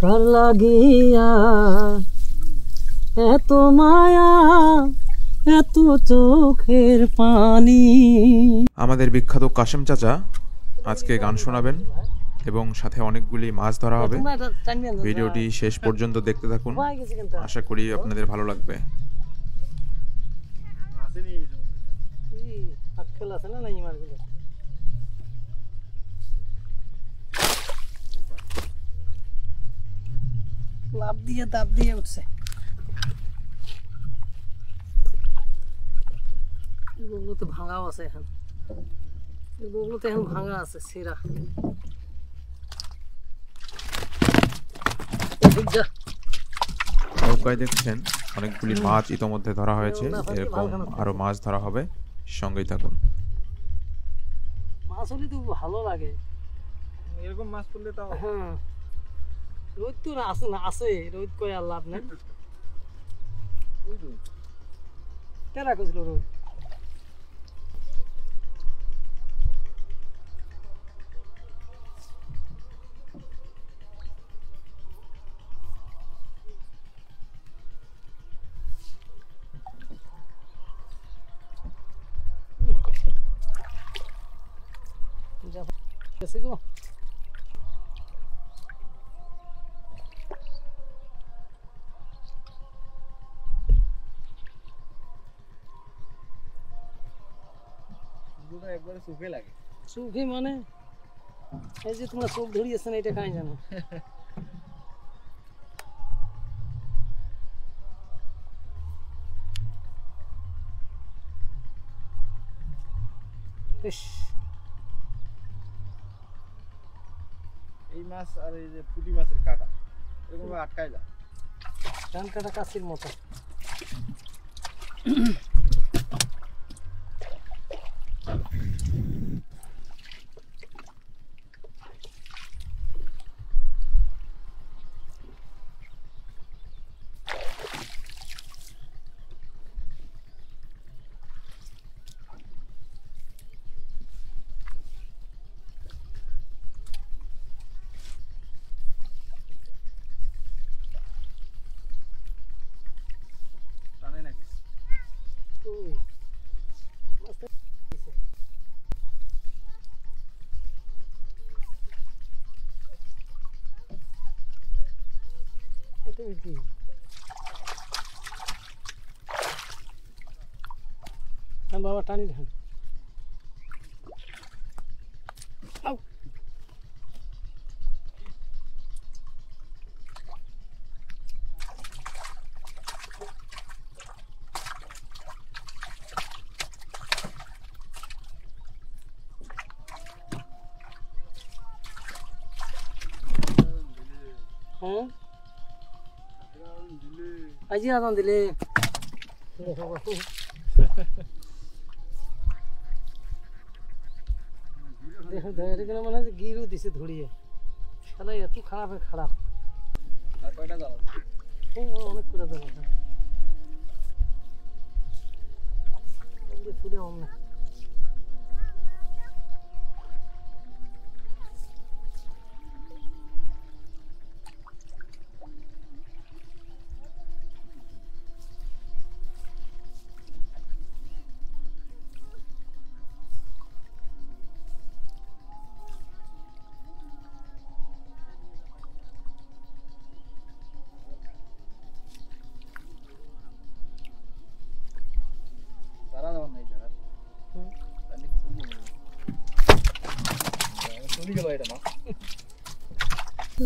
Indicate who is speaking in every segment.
Speaker 1: কার লাগিয়া এত মায়া এত চোখের পানি।
Speaker 2: আমাদের বিখ্যাত কাশেম চাচা আজকে গান শোনাবেন এবং সাথে অনেকগুলি মাছ ধরা হবে। ভিডিওটি শেষ পর্যন্ত দেখতে থাকুন, আশা করি আপনাদের ভালো লাগবে।
Speaker 1: লাভ দিয়ে তাপ দিয়ে উঠছে। বগুলোতে ভাঙাও আছে, এখন বগুলোতে এখন ভাঙা আছে সিরা।
Speaker 2: নৌকায় দেখছেন অনেকগুলি মাছ ইতোমধ্যে ধরা হয়েছে, এরকম আরো মাছ ধরা হবে, সঙ্গেই থাকুন।
Speaker 1: মাছ হলে তো ভালো লাগে,
Speaker 3: এরকম মাছ পড়লে তাও।
Speaker 1: হ্যাঁ, রোদ তো আছে না, আছে রোদ কয়ে আর লাভ নেই। কেনা করছিল রোদ? कैसे गो
Speaker 3: দুটো একবারে সুখে লাগে।
Speaker 1: সুখে মানে এই যে তোমরা চোখ ধরিয়েছ না, এটা কাই জানো।
Speaker 3: এই মাছ আর এই যে পুঁটি মাছের কাঁটা এরকম আটকায় যায়,
Speaker 1: ডান কাটা কাছির মতো। বাবা টানি ধান আজি আদান দিলে মানে গিরু দিছে ধরিয়ে, তাহলে এত খারাপ খারাপ।
Speaker 3: আর কয়টা দাও?
Speaker 1: অনেক করে দাও ছুটে অন্য।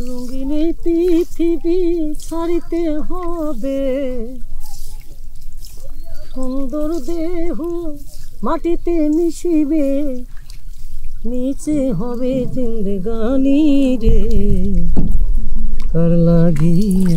Speaker 1: রঙিন এই পৃথিবী ছাড়িতে হবে, সুন্দর দেহ মাটিতে মিশিবে, নিচে হবে জিন্দেগানি রে কার লাগিয়া।